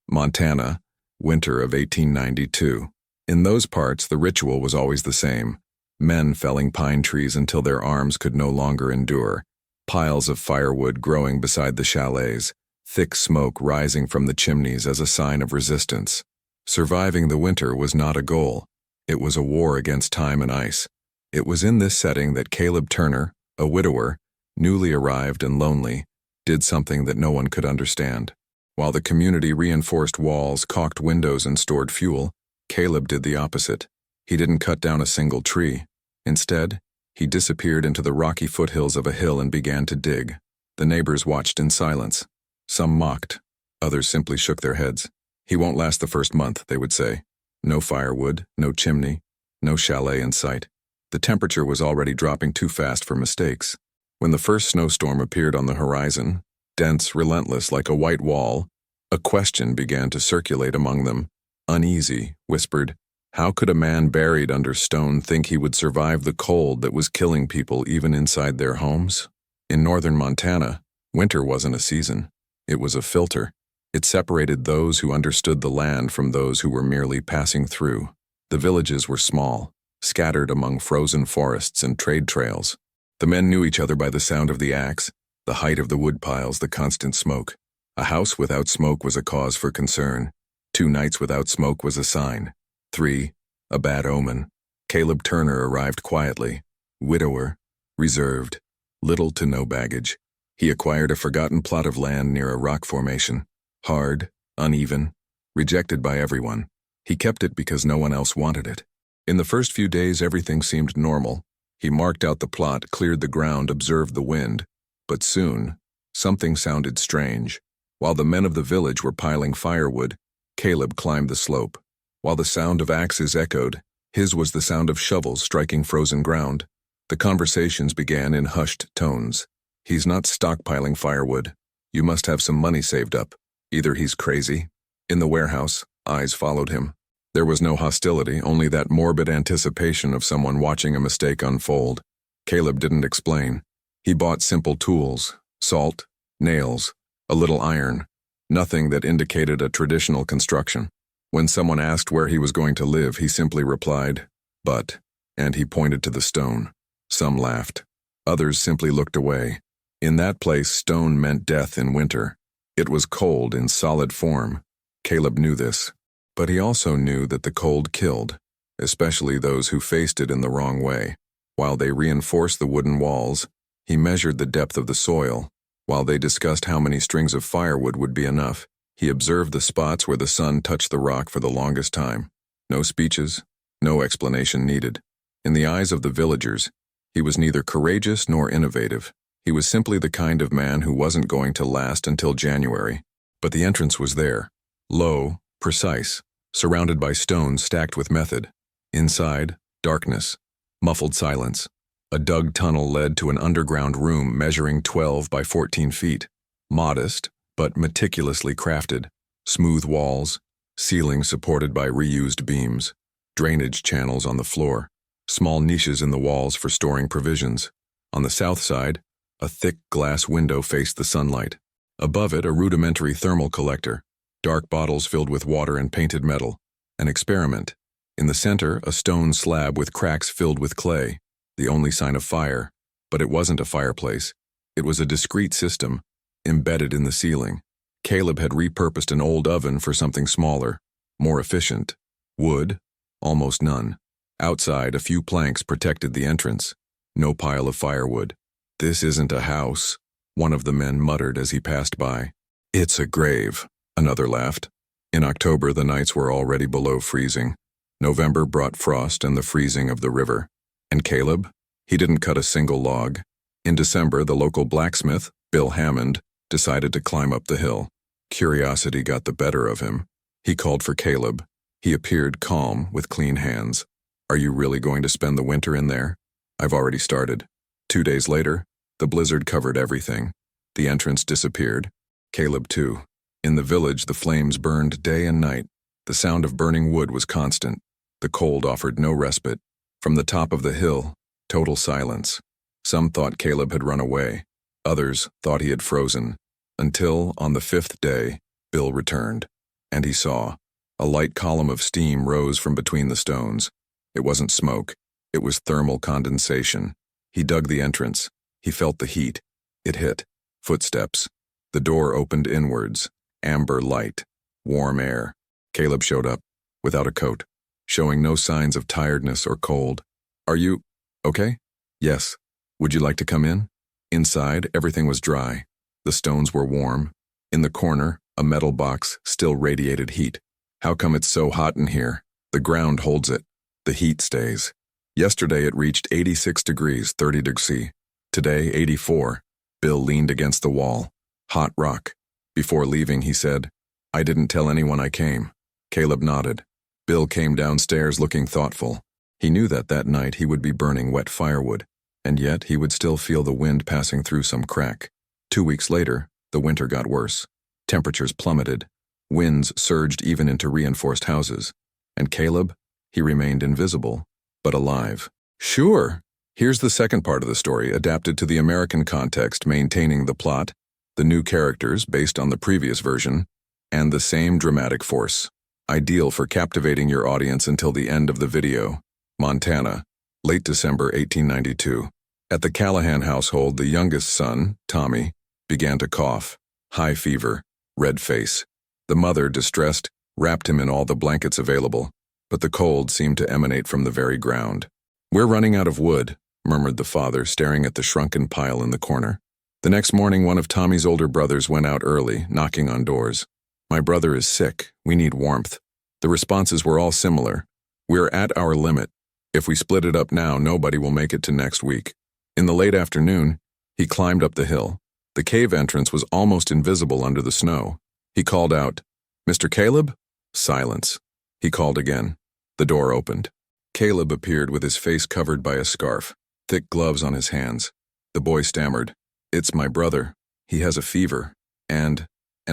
Montana, winter of 1892. In those parts, the ritual was always the same. Men felling pine trees until their arms could no longer endure, piles of firewood growing beside the chalets, thick smoke rising from the chimneys as a sign of resistance. Surviving the winter was not a goal. It was a war against time and ice. It was in this setting that Caleb Turner, a widower, newly arrived and lonely, did something that no one could understand. While the community reinforced walls, caulked windows, and stored fuel, Caleb did the opposite. He didn't cut down a single tree. Instead, he disappeared into the rocky foothills of a hill and began to dig. The neighbors watched in silence. Some mocked. Others simply shook their heads. "He won't last the first month," they would say. No firewood, no chimney, no chalet in sight. The temperature was already dropping too fast for mistakes. When the first snowstorm appeared on the horizon, dense, relentless like a white wall, a question began to circulate among them. Uneasy, whispered, how could a man buried under stone think he would survive the cold that was killing people even inside their homes? In northern Montana, winter wasn't a season. It was a filter. It separated those who understood the land from those who were merely passing through. The villages were small, scattered among frozen forests and trade trails. The men knew each other by the sound of the axe, the height of the wood piles, the constant smoke. A house without smoke was a cause for concern. 2 nights without smoke was a sign. 3, a bad omen. Caleb Turner arrived quietly, widower, reserved, little to no baggage. He acquired a forgotten plot of land near a rock formation. Hard, uneven, rejected by everyone. He kept it because no one else wanted it. In the first few days, everything seemed normal. He marked out the plot, cleared the ground, observed the wind. But soon, something sounded strange. While the men of the village were piling firewood, Caleb climbed the slope. While the sound of axes echoed, his was the sound of shovels striking frozen ground. The conversations began in hushed tones. "He's not stockpiling firewood. You must have some money saved up. Either he's crazy." In the warehouse, eyes followed him. There was no hostility, only that morbid anticipation of someone watching a mistake unfold. Caleb didn't explain. He bought simple tools, salt, nails, a little iron, nothing that indicated a traditional construction. When someone asked where he was going to live, he simply replied, "But," and he pointed to the stone. Some laughed. Others simply looked away. In that place, stone meant death in winter. It was cold in solid form. Caleb knew this. But he also knew that the cold killed, especially those who faced it in the wrong way. While they reinforced the wooden walls, he measured the depth of the soil. While they discussed how many strings of firewood would be enough, he observed the spots where the sun touched the rock for the longest time. No speeches, no explanation needed. In the eyes of the villagers, he was neither courageous nor innovative. He was simply the kind of man who wasn't going to last until January. But the entrance was there, low, precise, surrounded by stones stacked with method. Inside, darkness, muffled silence. A dug tunnel led to an underground room measuring 12 by 14 feet. Modest, but meticulously crafted. Smooth walls, ceiling supported by reused beams, drainage channels on the floor, small niches in the walls for storing provisions. On the south side, a thick glass window faced the sunlight. Above it, a rudimentary thermal collector, dark bottles filled with water and painted metal. An experiment. In the center, a stone slab with cracks filled with clay, the only sign of fire. But it wasn't a fireplace. It was a discrete system, embedded in the ceiling. Caleb had repurposed an old oven for something smaller, more efficient. Wood, almost none. Outside, a few planks protected the entrance. No pile of firewood. "This isn't a house," one of the men muttered as he passed by. "It's a grave," another laughed. In October, the nights were already below freezing. November brought frost and the freezing of the river. And Caleb? He didn't cut a single log. In December, the local blacksmith, Bill Hammond, decided to climb up the hill. Curiosity got the better of him. He called for Caleb. He appeared calm, with clean hands. "Are you really going to spend the winter in there?" "I've already started." 2 days later, the blizzard covered everything. The entrance disappeared. Caleb too. In the village, the flames burned day and night. The sound of burning wood was constant. The cold offered no respite. From the top of the hill, total silence. Some thought Caleb had run away. Others thought he had frozen. Until, on the 5th day, Bill returned. And he saw. A light column of steam rose from between the stones. It wasn't smoke. It was thermal condensation. He dug the entrance. He felt the heat. It hit. Footsteps. The door opened inwards. Amber light. Warm air. Caleb showed up, without a coat, showing no signs of tiredness or cold. "Are you okay?" "Yes. Would you like to come in?" Inside, everything was dry. The stones were warm. In the corner, a metal box still radiated heat. "How come it's so hot in here?" "The ground holds it. The heat stays. Yesterday it reached 86 degrees, 30 degrees C. Today, 84. Bill leaned against the wall. "Hot rock." Before leaving, he said, "I didn't tell anyone I came." Caleb nodded. Bill came downstairs looking thoughtful. He knew that night he would be burning wet firewood, and yet he would still feel the wind passing through some crack. 2 weeks later, the winter got worse. Temperatures plummeted. Winds surged even into reinforced houses. And Caleb, he remained invisible, but alive. Sure. Here's the second part of the story, adapted to the American context, maintaining the plot, the new characters based on the previous version, and the same dramatic force. Ideal for captivating your audience until the end of the video. Montana, late December 1892. At the Callahan household, the youngest son, Tommy, began to cough. High fever, red face. The mother, distressed, wrapped him in all the blankets available, but the cold seemed to emanate from the very ground. "We're running out of wood," murmured the father, staring at the shrunken pile in the corner. The next morning, one of Tommy's older brothers went out early, knocking on doors. "My brother is sick. We need warmth." The responses were all similar. "We're at our limit. If we split it up now, nobody will make it to next week." In the late afternoon, he climbed up the hill. The cave entrance was almost invisible under the snow. He called out, "Mr. Caleb?" Silence. He called again. The door opened. Caleb appeared with his face covered by a scarf, thick gloves on his hands. The boy stammered, "It's my brother. He has a fever, and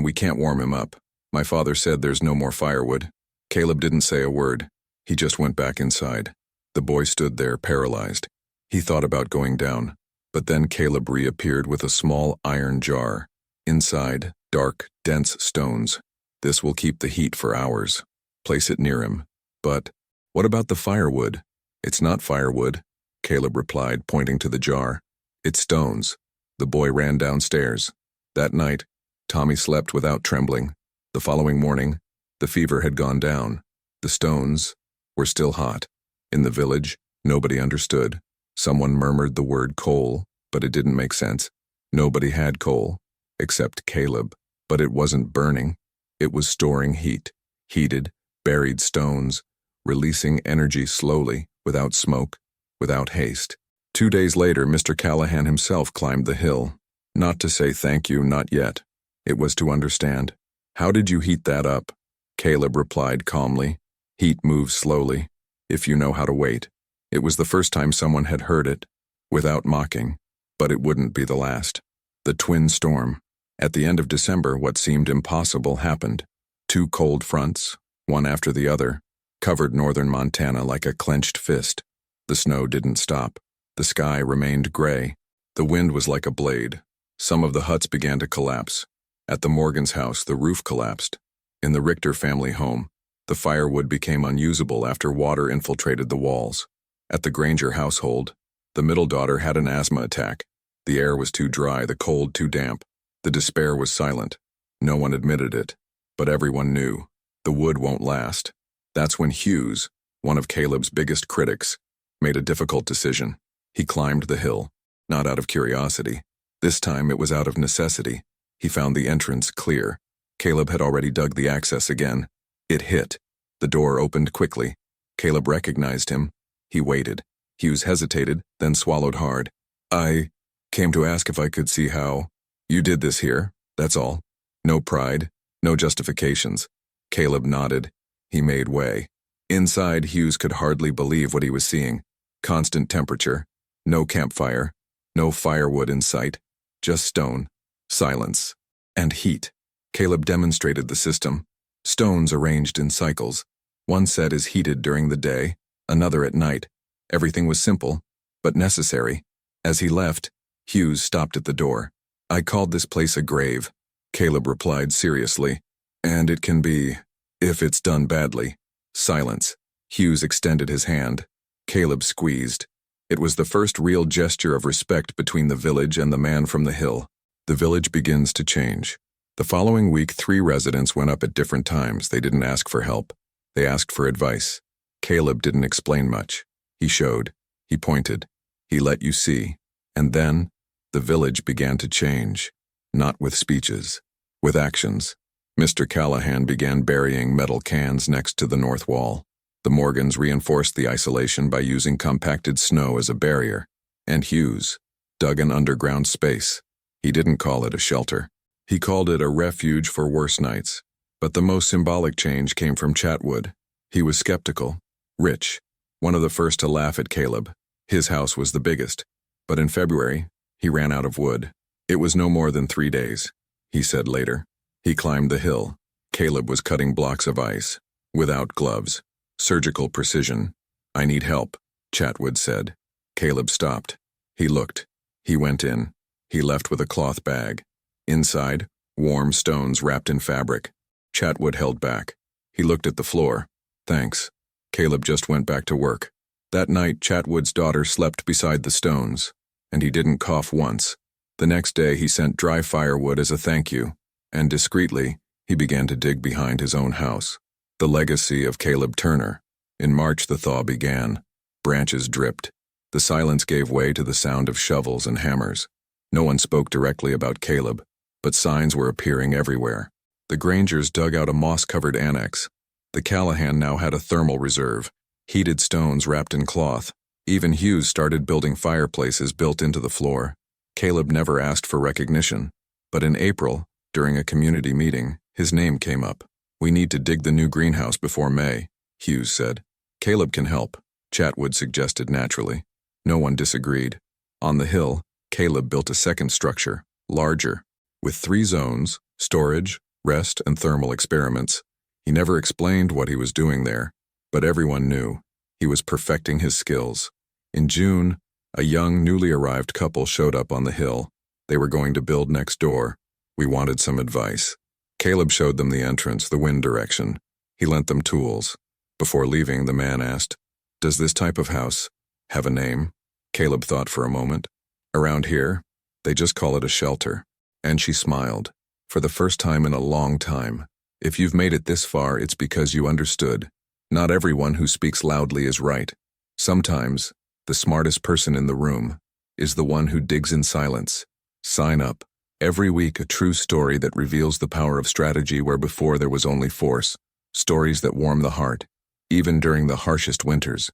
we can't warm him up. My father said there's no more firewood." Caleb didn't say a word. He just went back inside. The boy stood there, paralyzed. He thought about going down, but then Caleb reappeared with a small iron jar. Inside, dark, dense stones. "This will keep the heat for hours. Place it near him." "But what about the firewood?" "It's not firewood," Caleb replied, pointing to the jar. "It's stones." The boy ran downstairs. That night, Tommy slept without trembling. The following morning, the fever had gone down. The stones were still hot. In the village, nobody understood. Someone murmured the word coal, but it didn't make sense. Nobody had coal, except Caleb. But it wasn't burning. It was storing heat. Heated, buried stones, releasing energy slowly, without smoke, without haste. 2 days later, Mr. Callahan himself climbed the hill. Not to say thank you, not yet. It was to understand. "How did you heat that up?" Caleb replied calmly. "Heat moves slowly, if you know how to wait." It was the first time someone had heard it, without mocking, but it wouldn't be the last. The twin storm. At the end of December, what seemed impossible happened. 2 cold fronts, one after the other, covered northern Montana like a clenched fist. The snow didn't stop. The sky remained gray. The wind was like a blade. Some of the huts began to collapse. At the Morgan's house, the roof collapsed. In the Richter family home, the firewood became unusable after water infiltrated the walls. At the Granger household, the middle daughter had an asthma attack. The air was too dry, the cold too damp. The despair was silent. No one admitted it, but everyone knew. The wood won't last. That's when Hughes, one of Caleb's biggest critics, made a difficult decision. He climbed the hill, not out of curiosity. This time it was out of necessity. He found the entrance clear. Caleb had already dug the access again. It hit. The door opened quickly. Caleb recognized him. He waited. Hughes hesitated, then swallowed hard. "I came to ask if I could see how you did this here, that's all. No pride, no justifications." Caleb nodded. He made way. Inside, Hughes could hardly believe what he was seeing. Constant temperature, no campfire, no firewood in sight, just stone, silence, and heat. Caleb demonstrated the system. Stones arranged in cycles. One set is heated during the day, another at night. Everything was simple, but necessary. As he left, Hughes stopped at the door. "I called this place a grave," Caleb replied seriously. And it can be, if it's done badly. Silence. Hughes extended his hand. Caleb squeezed. It was the first real gesture of respect between the village and the man from the hill. The village begins to change. The following week, 3 residents went up at different times. They didn't ask for help. They asked for advice. Caleb didn't explain much. He showed. He pointed. He let you see. And then, the village began to change. Not with speeches. With actions. Mr. Callahan began burying metal cans next to the north wall. The Morgans reinforced the isolation by using compacted snow as a barrier. And Hughes dug an underground space. He didn't call it a shelter. He called it a refuge for worse nights. But the most symbolic change came from Chatwood. He was skeptical. Rich. One of the first to laugh at Caleb. His house was the biggest. But in February, he ran out of wood. It was no more than 3 days, he said later. He climbed the hill. Caleb was cutting blocks of ice. Without gloves. Surgical precision. I need help, Chatwood said. Caleb stopped. He looked. He went in. He left with a cloth bag. Inside, warm stones wrapped in fabric. Chatwood held back. He looked at the floor. Thanks. Caleb just went back to work. That night, Chatwood's daughter slept beside the stones, and he didn't cough once. The next day, he sent dry firewood as a thank you, and discreetly, he began to dig behind his own house. The legacy of Caleb Turner. In March, the thaw began. Branches dripped. The silence gave way to the sound of shovels and hammers. No one spoke directly about Caleb, but signs were appearing everywhere. The Grangers dug out a moss-covered annex. The Callahan now had a thermal reserve, heated stones wrapped in cloth. Even Hughes started building fireplaces built into the floor. Caleb never asked for recognition, but in April, during a community meeting, his name came up. We need to dig the new greenhouse before May, Hughes said. Caleb can help, Chatwood suggested naturally. No one disagreed. On the hill, Caleb built a second structure, larger, with 3 zones, storage, rest, and thermal experiments. He never explained what he was doing there, but everyone knew. He was perfecting his skills. In June, a young, newly arrived couple showed up on the hill. They were going to build next door. We wanted some advice. Caleb showed them the entrance, the wind direction. He lent them tools. Before leaving, the man asked, "Does this type of house have a name?" Caleb thought for a moment. "Around here, they just call it a shelter." And she smiled. For the first time in a long time. If you've made it this far, it's because you understood. Not everyone who speaks loudly is right. Sometimes, the smartest person in the room is the one who digs in silence. Sign up. Every week, a true story that reveals the power of strategy where before there was only force. Stories that warm the heart, even during the harshest winters.